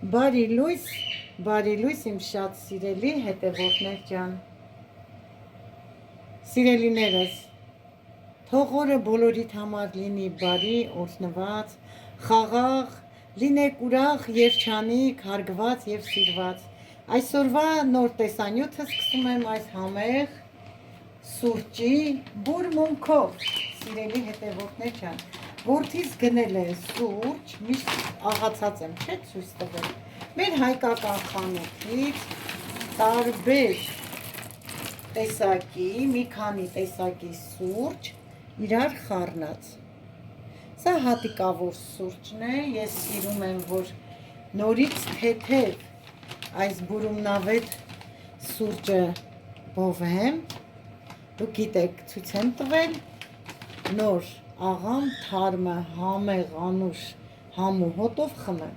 Բարի լույս իմ շատ սիրելի հետևորդներ ջան։ Սիրելիներս, թող օրը բոլորիդ համար լինի բարի, օրհնված, խաղաղ, լինեք ուրախ, երջանիկ, հարգված եւ սիրված։ Այսօրվա նոր տեսանյութը սկսում եմ այս համեղ սուրճի բուրմունքով, սիրելի հետևորդներ ջան։ Որդիս գնել է սուրճ, միշտ աղացած եմ, չէ՞ ցույց տվել։ Մեր հայկական խանութից տարբեր տեսակի, մի քանի տեսակի սուրճ իրար խառնած։ Սա հատիկավոր սուրճն է, ես սիրում եմ, որ նորից թեթև այս բուրումնավետ սուրճը բովեմ։ Դուք գիտեք, ցույց եմ տվել, նոր աղամ թարմը, համեղ, անուշ, համու հոտով խմեմ։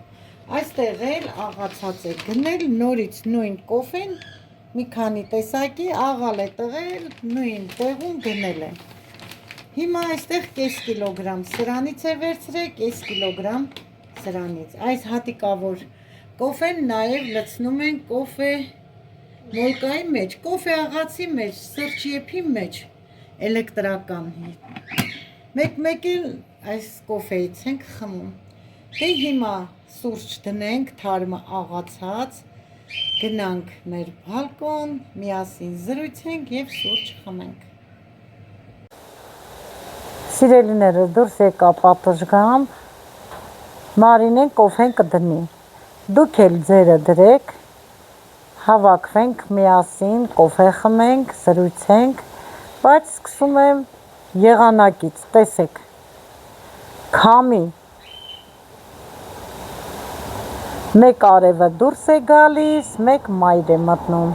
Այստեղ էլ աղացած է գնել, նորից նույն կոֆեն, մի քանի տեսակի աղալ է տղել, նույն տեղում գնել է։ Հիմա այստեղ կես կիլոգրամ սրանից է վերցրել, կես կիլոգրամ սրանից։ Այս հատիկավոր կոֆեն նաև լցնում են կոֆե մոլկայի մեջ, կոֆե աղացի մեջ, սրճեփի մեջ, էլեկտրական։ Մեկ-մեկ էլ այս կոֆեից ենք խմում։ Դե հիմա սուրճ դնենք, թարմը աղացած, գնանք մեր բալկոն, միասին զրույցենք եւ սուրճ խմենք։ Սիրելիներս, դուրս եկա պատշգամբ, Մարինեն կոֆեն կդնի։ Դուք էլ ձերը դրեք, հավաքվենք միասին, կոֆե խմենք, զրույցենք, բայց սկսում եմ եղանակից, տեսեք, քամի, մեկ արևը դուրս է գալիս, մեկ մայր է մտնում,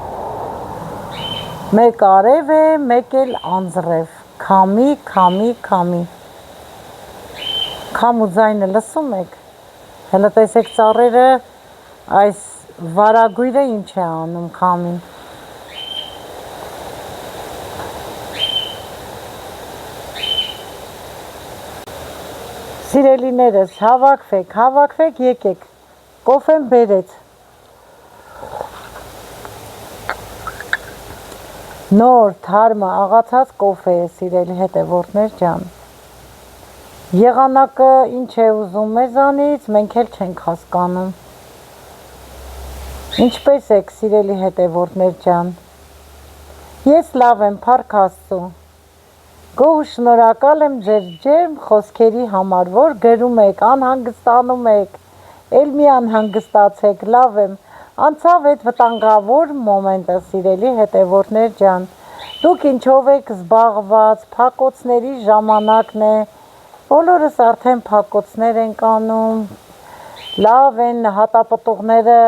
մեկ արև է, մեկ էլ անձրև, քամի, քամու ձայնը լսում եք, հələ տեսեք ծառերը, այս վարագույրը ինչ է անում քամին։ Սիրելիներս, հավաքվեք, եկեք, կոֆեն բերեց։ Նոր, թարմը, աղացած կոֆե է, սիրելի հետևորդներ ջան։ Եղանակը ինչ է ուզում մեզանից, մենք էլ չենք հասկանում։ Ինչպես եք, սիրելի հետևորդներ ջան։ Ես լավ եմ, փառք Աստծո։ Գոհ շնորհակալ եմ ձեր ջերմ խոսքերի համար, որ գրում եք, անհանգստանում եք, էլ մի անհանգստացեք, լավ եմ, անցավ այդ վտանգավոր մոմենտը, սիրելի հետևորդներ ջան, դուք ինչով եք զբաղված, փակոցների ժամանակն է, բոլորս արդեն փակոցներ ենք անում, լավ են հատապտուղները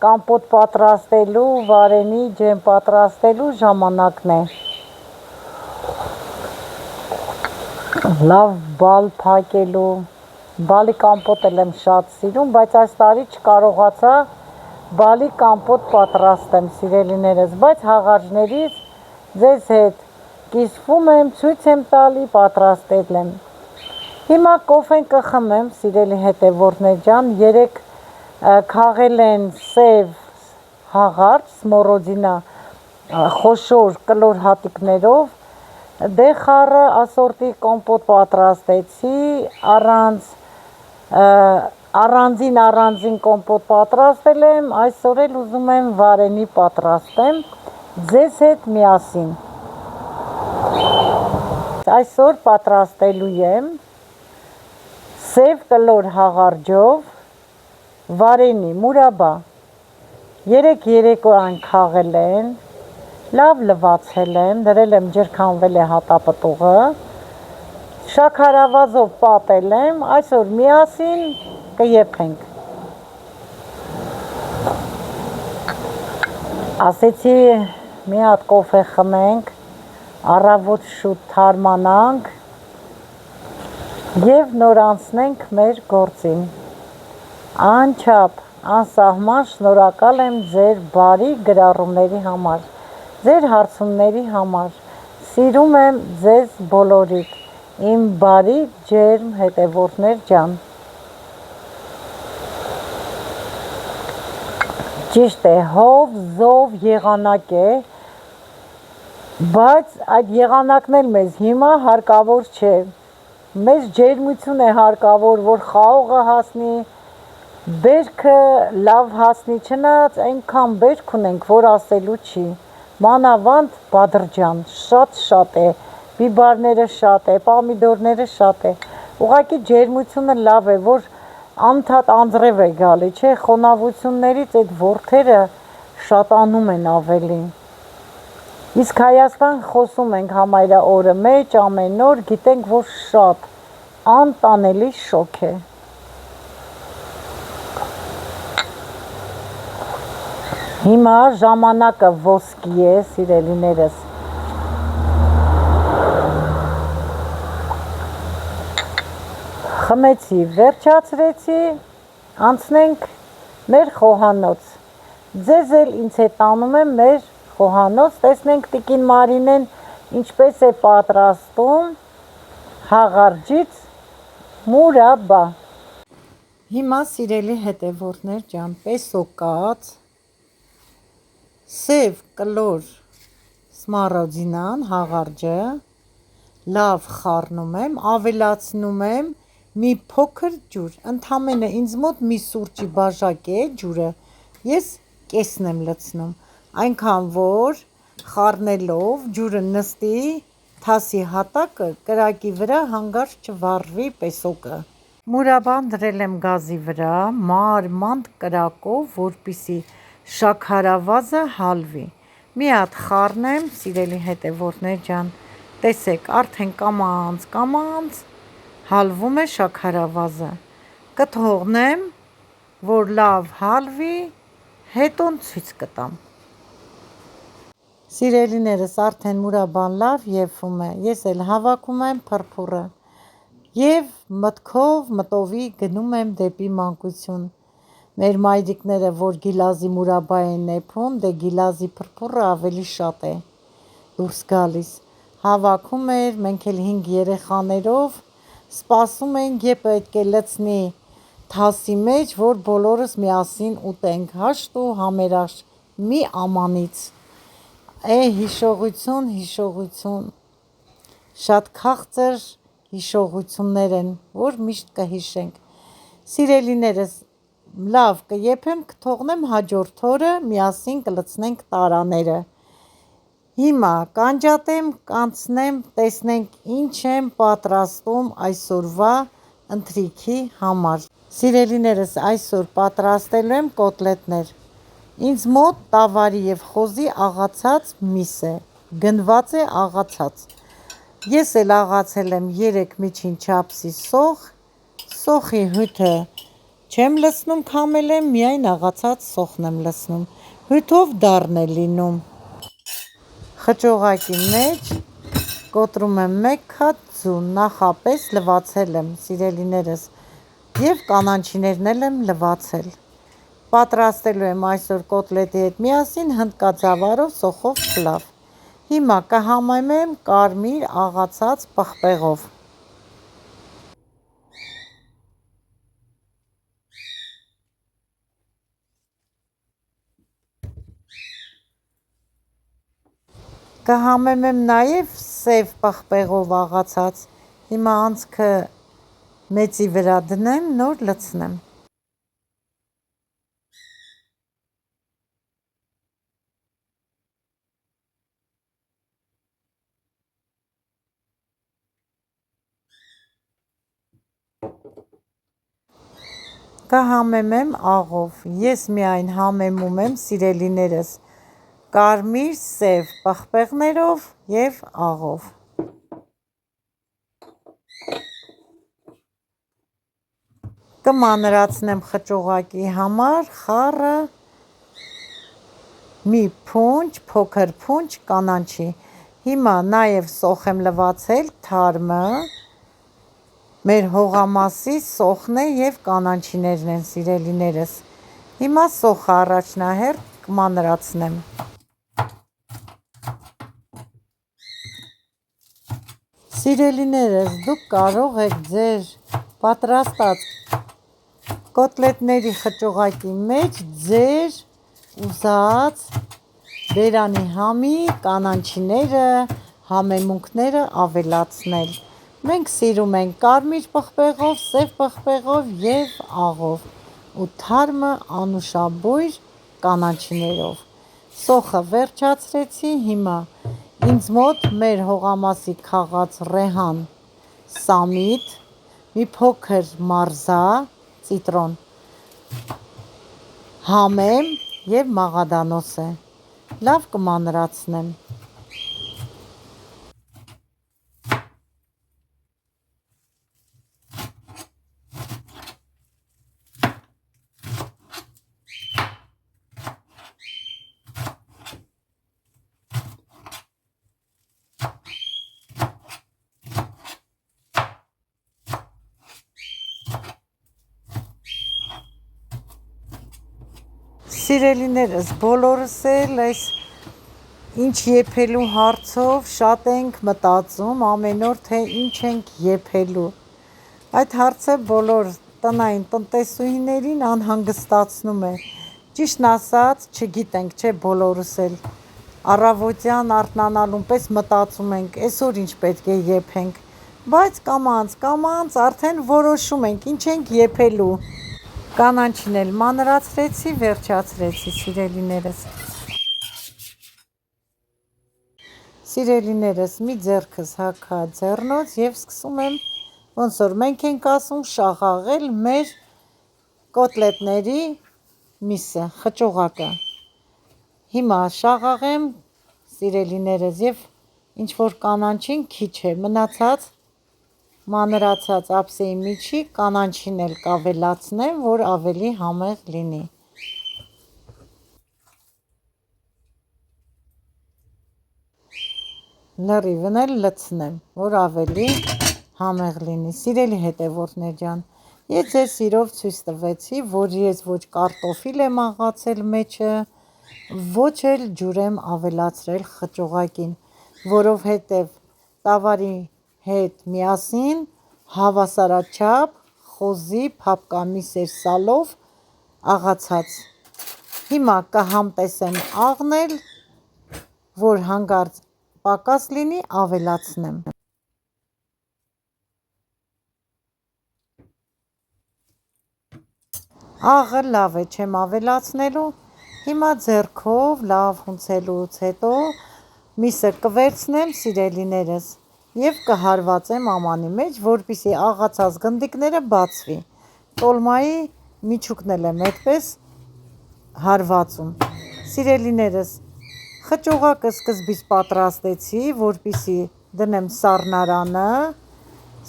կամպոտ պատրաստելու, վարենի ջեմ պատրաստելու ժամանակն է, լավ բալ փակելու, բալի կամպոտ էլ եմ շատ սիրում, բայց այս տարի չկարողացա բալի կամպոտ պատրաստեմ, սիրելիներս, բայց հաղարջներից ձեզ հետ կիսվում եմ, ցույց եմ տալի, պատրաստել եմ։ Հիմա կոֆեն կխմեմ, սիրելի հետևորդներ ջան, երեք քաղել են սև հաղարջ, սմորոդինա, խոշոր կլոր հատիկներով, դե խառը ասորտի կոմպոտ պատրաստեցի, առանձին կոմպոտ պատրաստել եմ, այսօր էլ ուզում եմ վարենի պատրաստեմ, ձեզ հետ միասին։ Այսօր պատրաստելու եմ սև կլոր հաղարջով վարենի, մուրաբա, երեկոյան քաղել են, լավ լվացել եմ, դրել եմ ջրքանվել է հատապտուղը, շաքարավազով պատել եմ, այսօր միասին կեփենք։ Ասեցի մի հատ կոֆե խմենք, առավոտ շուտ թարմանանք և նոր անցնենք մեր գործին։ Անչափ, անսահման շնորհակալ եմ ձեր բարի գրառումների համար, ձեր հարցումների համար, սիրում եմ ձեզ բոլորիդ, իմ բարի ջերմ հետևորդներ ջան։ Ճիշտ է, հով, զով եղանակ է, բայց այդ եղանակն էլ մեզ հիմա հարկավոր չէ, մեզ ջերմություն է հարկավոր, որ խաղողը հասնի, բերքը լավ հասնի, չնայած այնքան բերք ունենք, որ ասելու չի, մանավանդ Բադրջան, շատ է, բիբարները շատ է, պամիդորները շատ է, ուղղակի ջերմությունը լավ է, որ անդադ անձրև է գալի, չէ, խոնավություններից այդ որդերը շատանում են ավելին։ Իսկ Հայաստան խոսում ենք համարյա օրը մեջ, ամեն օր, գիտենք, որ շատ անտանելի շոկ է։ Հիմա ժամանակը ոսկի է, սիրելիներս։ Խմեցի, վերջացրեցի, անցնենք մեր խոհանոց։ Ձեզ էլ ինձ հետ անում եմ մեր խոհանոց, տեսնենք տիկին Մարինեն ինչպես է պատրաստում հաղարջից մուրաբա։ Հիմա սիրելի հետևորդներ ջան, պեսոկած, սև կլոր սմարոձինան, հաղարջը, լավ խառնում եմ, ավելացնում եմ մի փոքր ջուր, ընդամենը ինձ մոտ մի սուրճի բաժակ է ջուրը, ես կեսն եմ լցնում, այնքան որ խառնելով ջուրը նստի, թասի հատակը կրակի վրա հանգարց չվառվի պեսոկը։ Մուրաբան դրել եմ գազի վրա, մանդ կրակով, որպեսզի շաքարավազը հալվի։ Մի հատ խառնեմ, սիրելի հետևորդներ ջան, տեսեք, արդեն կամանց հալվում է շաքարավազը, կթողնեմ, որ լավ հալվի, հետո ցույց կտամ։ Սիրելիներս, արդեն մուրաբան լավ եփում է, ես էլ հավաքում եմ փրփուրը և մտովի գնում եմ դեպի մանկություն։ Մեր մայրիկները, որ գիլազի մուրաբա են եփում, դե գիլազի փրփուրը ավելի շատ է դուրս գալիս, հավաքում էր, մենք էլ 5 երեխաներով սպասում ենք, երբ պետք է լցնի թասի մեջ, որ բոլորս միասին ուտենք, հաշտ ու համերաշ, մի ամանից, հիշողություն, շատ քաղցր հիշողություններ են, որ միշտ կհիշենք։ Սիրելիներս, լավ կեփեմ, կթողնեմ հաջորդ օրը, միասին կլցնենք տարաները։ Հիմա կանջատեմ, կանցնեմ, տեսնենք ինչ եմ պատրաստում այսօրվա ընթրիքի համար։ Սիրելիներս, այսօր պատրաստելու եմ կոտլետներ։ Ինձ մոտ տավարի և խոզի աղացած միս է, գնված է աղացած։ Ես էլ աղացել եմ 3 միջին չափսի սոխ, սոխի հյութը չեմ լցնում, քամել եմ, միայն աղացած սոխն եմ լցնում, հյութով դառն է լինում։ Խճողակի մեջ կոտրում եմ 1 հատ ձու, նախապես լվացել եմ, սիրելիներս, և կանաչիներն էլ եմ լվացել։ Պատրաստելու եմ այսօր կոտլետի հետ միասին հնդկածավարով սոխով փլավ։ Հիմա կհամեմեմ կարմիր աղացած պղպեղով։ Կհամեմեմ նաև սև պղպեղով աղացած, հիմա անցքը մեծի վրա դնեմ, նոր լցնեմ։ Կհամեմեմ աղով, ես միայն համեմում եմ, սիրելիներս, կարմիր սև պղպեղներով և աղով։ Կմանրացնեմ խճողակի համար խառը մի փունջ, փոքր փունջ կանաչի։ Հիմա նաև սոխ եմ լվացել, թարմը, մեր հողամասի սոխն է և կանաչիներն են, սիրելիներս։ Հիմա սոխը առաջնահերթ կմանրացնեմ։ Սիրելիներս, դուք կարող եք ձեր պատրաստած կոտլետների խճողակի մեջ ձեր ուզած բերանի համի կանանչիները, համեմունքները ավելացնել։ Մենք սիրում ենք կարմիր պղպեղով, սև պղպեղով և աղով ու թարմը անուշաբույր կանանչիներով։ Սոխը վերջացրեցի, հիմա ինձ մոտ մեր հողամասի քաղած ռեհան, սամիտ, մի փոքր մարզա, ծիտրոն, համեմ և մաղադանոս է։ Լավ կմանրացնեմ։ Սիրելիներս, բոլորս էլ այս ինչ եփելու հարցով շատ ենք մտածում ամեն օր, թե ինչ ենք եփելու։ Այդ հարցը բոլոր տնային տնտեսուհիներին անհանգստացնում է։ Ճիշտն ասած, չգիտենք, չէ, բոլորս էլ առավոտյան արթնանալուն պես մտածում ենք, այսօր ինչ պետք է եփենք, բայց կամաց արդեն որոշում ենք, ինչ ենք եփելու։ Կանանչին էլ մանրացրեցի, վերջացրեցի, սիրելիներս, մի ձեռքս հագա ձեռնոց և սկսում եմ, ոնց որ մենք ենք ասում, շաղաղել մեր կոտլետների միսը, խճողակը։ Հիմա շաղաղեմ, սիրելիներս, և ինչ որ կանանչին քիչ է, մնացած մանրացած ափսեի միջի կանանչին էլ կավելացնեմ, որ ավելի համեղ լինի։ Լրիվն էլ լցնեմ, որ ավելի համեղ լինի։ Սիրելի հետևորդներ ջան, ես ձեզ սիրով ցույց տվեցի, որ ես ոչ կարտոֆիլ եմ աղացել մեջը, ոչ էլ ջուր եմ ավելացրել խճողակին, որովհետև տավարի հետ միասին հավասարաչափ խոզի փափկամիսեր սալով աղացած։ Հիմա կհամտեսեմ աղնել, որ հանկարծ պակաս լինի, ավելացնեմ։ Աղը լավ է, չեմ ավելացնելու։ Հիմա ձեռքով լավ հունցելուց հետո միսը կվերցնեմ, սիրելիներս, և կհարվածեմ ամանի մեջ, որպեսզի աղացած գնդիկները բացվի։ Տոլմայի միջուկն էլ եմ այդպես հարվածում։ Սիրելիներս, խճողակը սկզբից պատրաստեցի, որպեսզի դնեմ սառնարանը,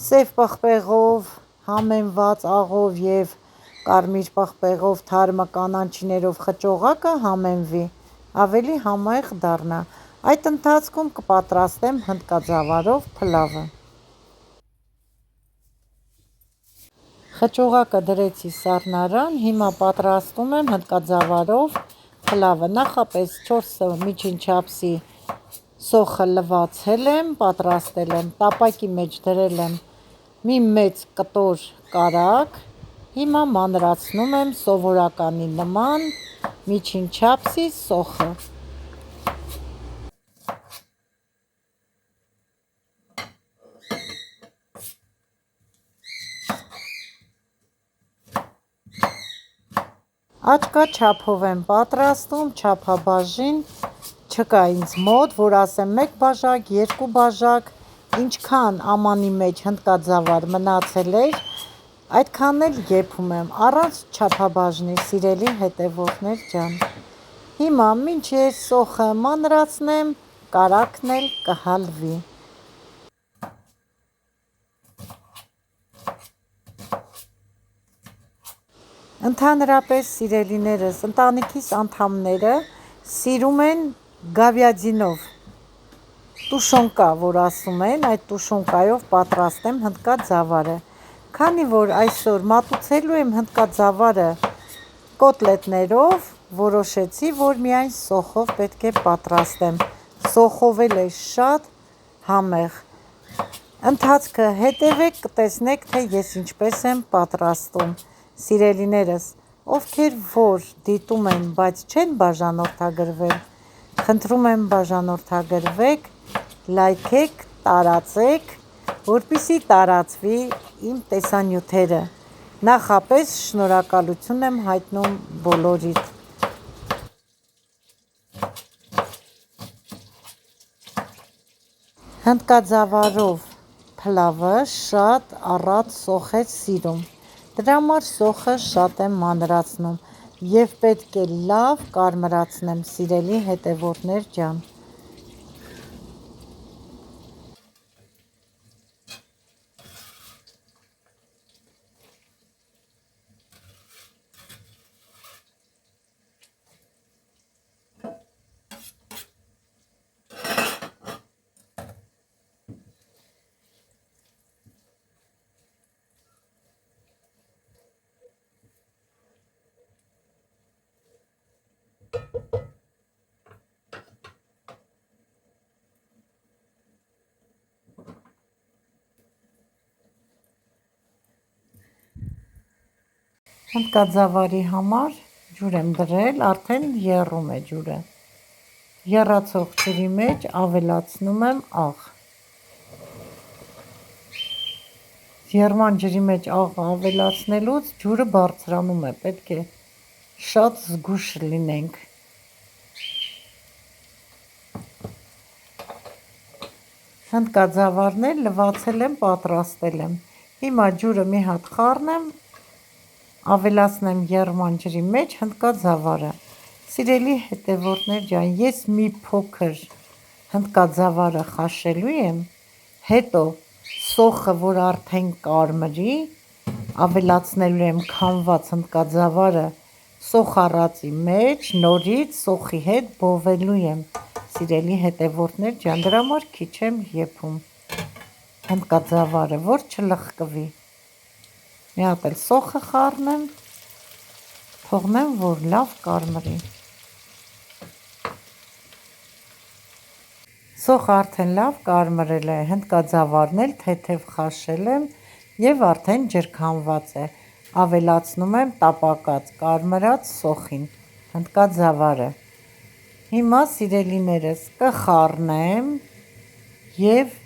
սև պղպեղով, համեմված աղով և կարմիր պղպեղով, թարմը կանանչիներով խճողակը համեմվի, ավելի համեղ դառնա։ Այդ ընթացքում կպատրաստեմ հնդկաձավարով փլավը։ Խճողակը դրեցի սառնարան, հիմա պատրաստում եմ հնդկաձավարով փլավը։ Նախապես 4 միջին չափսի սոխը լվացել եմ, պատրաստել եմ, տապակի մեջ դրել եմ մի մեծ կտոր կարագ, հիմա մանրացնում եմ սովորականի նման միջին չափսի սոխը։ Աչքա չափով եմ պատրաստում, չափաբաժին չկա ինձ մոտ, որ ասեմ 1 բաժակ, 2 բաժակ, ինչքան ամանի մեջ հնդկաձավար մնացել էր, այդքանն էլ եփում եմ, առանց չափաբաժնի, սիրելի հետևորդներ ջան։ Հիմա մինչ ես սոխը մանրացնեմ, կարագն էլ կհալվի։ Ընդհանրապես, սիրելիներս, ընտանիքիս անդամները սիրում են գավյադինով, տուշոնկա, որ ասում են, այդ տուշոնկայով պատրաստեմ հնդկաձավարը։ Քանի որ այսօր մատուցելու եմ հնդկաձավարը կոտլետներով, որոշեցի, որ միայն սոխով պետք է պատրաստեմ։ Սոխով էլ է շատ համեղ։ Ընթացքը հետևեք, կտեսնեք, թե ես ինչպես եմ պատրաստում։ Սիրելիներս, Ովքեր որ դիտում են, բայց չեն բաժանորդագրվել, խնդրում եմ բաժանորդագրվեք, լայքեք, տարածեք, որպեսզի տարածվի իմ տեսանյութերը։ Նախապես շնորհակալություն եմ հայտնում բոլորիդ։ Հնդկաձավարով փլավը շատ առատ սոխ է սիրում, դրա համար սոխը շատ եմ մանրացնում և պետք է լավ կարմրացնեմ, սիրելի հետևորդներ ջան։ Հնդկաձավարի համար ջուր եմ դրել, արդեն եռում է ջուրը։ Եռացող ջրի մեջ ավելացնում եմ աղ։ Եռման ջրի մեջ աղ ավելացնելուց ջուրը բարձրանում է, պետք է շատ զգույշ լինենք։ Հնդկաձավարն էլ լվացել եմ, պատրաստել եմ։ Հիմա ջուրը մի հատ խառնեմ, ավելացնեմ եռման ջրի մեջ հնդկաձավարը։ Սիրելի հետևորդներ ջան, ես մի փոքր հնդկաձավարը խաշելու եմ, հետո սոխը, որ արդեն կարմրի, ավելացնելու եմ քամված հնդկաձավարը սոխ առածի մեջ, նորից սոխի հետ բովելու եմ, սիրելի հետևորդներ ջան, դրա համար քիչ եմ եփում հնդկաձավարը, որ չլխկվի։ Մի հատ էլ սոխը խառնեմ, թողնեմ, որ լավ կարմրի։ Սոխը արդեն լավ կարմրել է, հնդկաձավարն էլ թեթև խաշել եմ և արդեն ջրքամված է։ Ավելացնում եմ տապակած կարմրած սոխին, հնդկաձավարը։ Հիմա սիրելիներս կխառնեմ և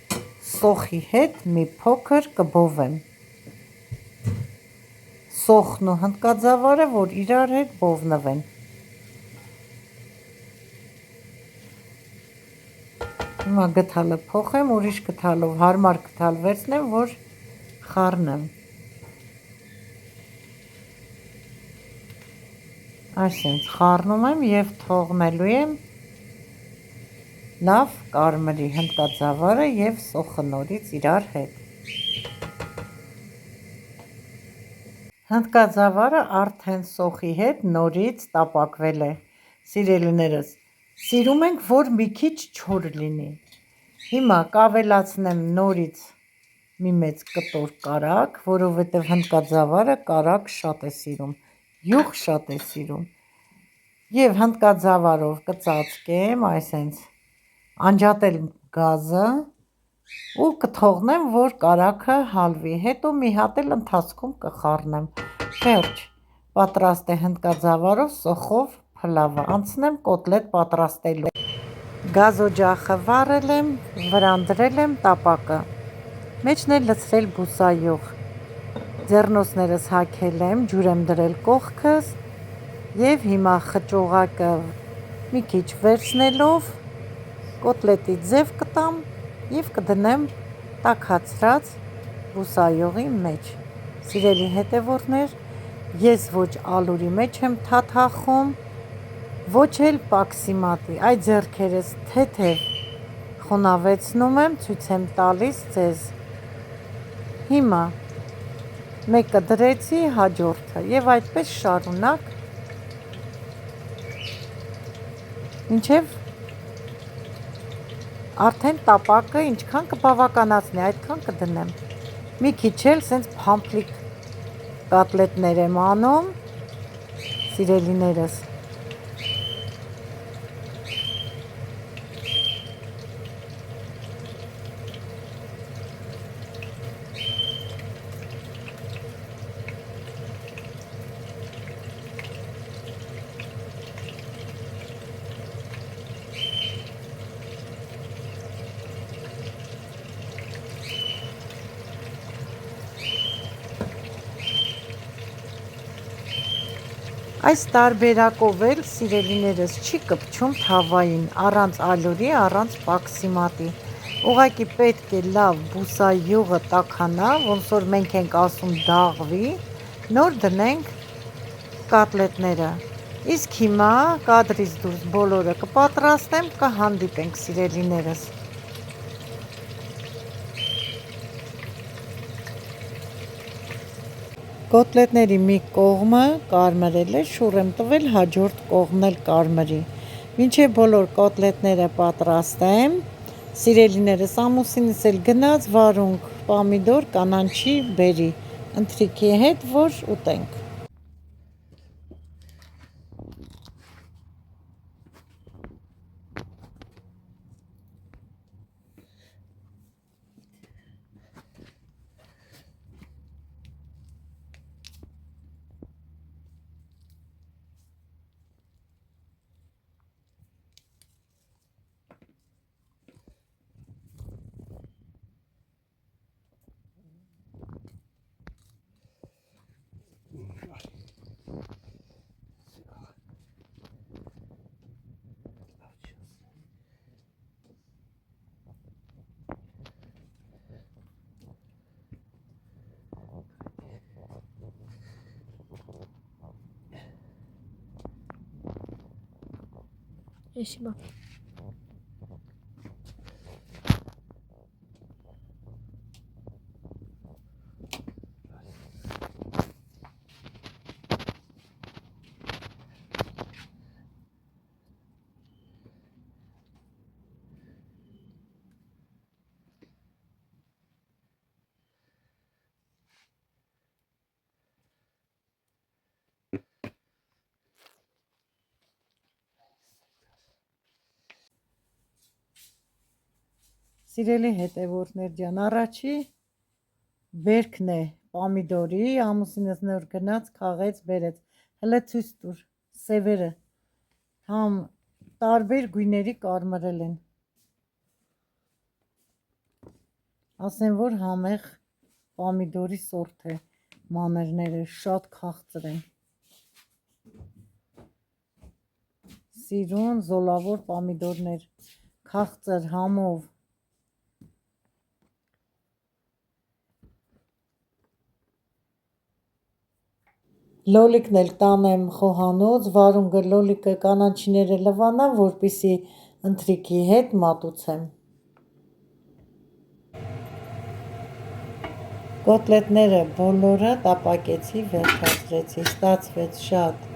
սոխի հետ մի փոքր կբովեմ։ Սոխն ու հնդկաձավարը, որ իրար հետ բովնվեն։ Հիմա գդալը փոխեմ, ուրիշ գդալով, հարմար գդալ վերցնեմ, որ խառնեմ։ Այսինքն խառնում եմ և թողնելու եմ լավ կարմրի հնդկաձավարը և սոխը նորից իրար հետ։ Հնդկաձավարը արդեն սոխի հետ նորից տապակվել է, սիրելիներս, սիրում ենք, որ մի քիչ չոր լինի։ Հիմա կավելացնեմ նորից մի մեծ կտոր կարագ, որովհետև հնդկաձավարը կարագ շատ է սիրում, յուղ շատ է սիրում։ Եվ հնդկաձավարով կծածկեմ, այսենց անջատել գազը ու կթողնեմ, որ կարագը հալվի, հետո մի հատ էլ ընթացքում կխառնեմ։ Վերջ, պատրաստ է հնդկաձավարով սոխով փլավը, անցնեմ կոտլետ պատրաստելու։ Գազօջախը վառել եմ, վրան դրել եմ տապակը, մեջն էլ լցրել բուսայուղ, ձեռնոցներս հագել եմ, ջուր եմ դրել կողքս և հիմա խճողակը մի քիչ վերցնելով կոտլետի ձև կտամ և կդնեմ տաքացրած բուսայուղի մեջ։ Սիրելի հետևորդներ, ես ոչ ալուրի մեջ եմ թաթախում, ոչ էլ պաքսիմատի, այ ձեռքերս թեթև խոնավեցնում եմ, ցույց եմ տալիս ձեզ։ Հիմա մեկը դրեցի, հաջորդը և այդպես շարունակ, մինչև արդեն տապակը ինչքան կբավականացնի, այդքան կդնեմ։ Մի քիչ էլ սենց փամփլիկ կոտլետներ եմ անում, սիրելիներս։ Այս տարբերակով էլ սիրելիներս չի կպչում թավային, առանց ալյուրի, առանց պաքսիմատի։ Ուղղակի պետք է լավ բուսայուղը տաքանա, ոնց որ մենք ենք ասում դաղվի, նոր դնենք կոտլետները։ Իսկ հիմա կադրից դուրս բոլորը կպատրաստեմ, կհանդիպենք սիրելիներս։ Կոտլետների մի կողմը կարմրել է, շուռ եմ տվել, հաջորդ կողմն էլ կարմրի։ Մինչև բոլոր կոտլետները պատրաստեմ, սիրելիներս, ամուսինս էլ գնաց վարունգ պամիդոր կանանչի բերի ընթրիքի հետ, որ ուտենք։ Спасибо. Սիրելի հետևորդներ ջան, առաջի վերքն է պամիդորի, ամուսինս նոր գնաց, քաղեց, բերեց։ Հələ ցույց տուր սևերը, համ տարբեր գույների կարմրել են։ Ասեմ, որ համեղ պամիդորի սորտ է, մանրները շատ քաղցր են։ Սիրուն, զոլավոր պամիդորներ, քաղցր, համով։ Լոլիկն էլ տանեմ խոհանոց, վարունգը լոլիկը կանաչիները լվանա, որպեսի ընթրիքի հետ մատուցեմ։ Կոտլետները բոլորը տապակեցի, վերջացրեցի, ստացվեց շատ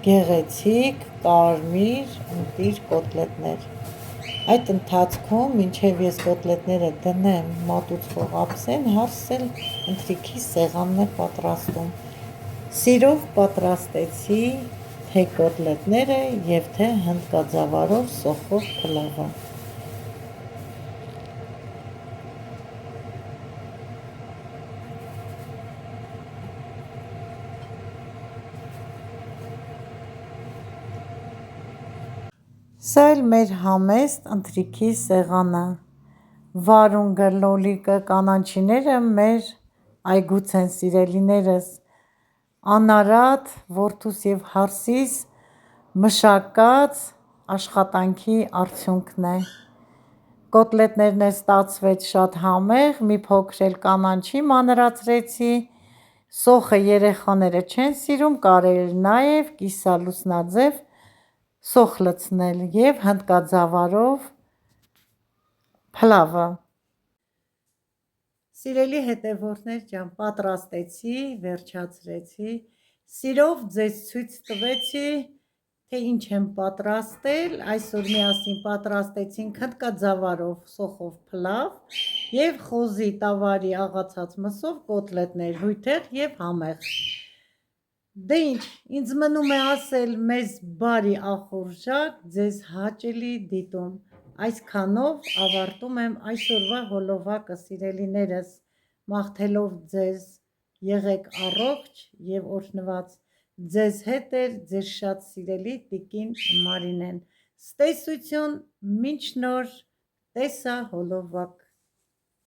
գեղեցիկ, կարմիր, ընտիր կոտլետներ։ Այդ ընթացքում, մինչև ես կոտլետները դնեմ մատուցվող ափսեն, հարսս էլ ընթրիքի սեղանն է պատրաստում։ Սիրով պատրաստեցի թե կոտլետները և թե հնդկաձավարով սոխով փլավը։ Սա էլ մեր համեստ ընթրիքի սեղանը, վարունգը, լոլիկը, կանաչիները մեր այգուց են սիրելիներս, անարատ որդուս և հարսիս մշակած աշխատանքի արդյունքն է։ Կոտլետներն էլ ստացվեց շատ համեղ, մի փոքր էլ կանաչի մանրացրեցի, սոխը երեխաները չեն սիրում, կարելի է նաև կիսալուսնաձև սոխ լցնել և հնդկաձավարով փլավը։ Սիրելի հետևորդներ ջան, պատրաստեցի, վերջացրեցի, սիրով ձեզ ցույց տվեցի, թե ինչ եմ պատրաստել, այսօր միասին պատրաստեցինք հնդկաձավարով սոխով փլավ և խոզի տավարի աղացած մսով կոտլետներ, հյութեղ և համեղ։ Դե ինչ, ինձ մնում է ասել մեզ բարի ախորժակ, ձեզ հաճելի դիտում։ Այսքանով ավարտում եմ այսօրվա հոլովակը, սիրելիներս, մաղթելով ձեզ եղեք առողջ և օրհնված։ Ձեզ հետ էր ձեր շատ սիրելի տիկին Մարինեն։ Ցտեսություն, մինչ նոր տեսահոլովակ։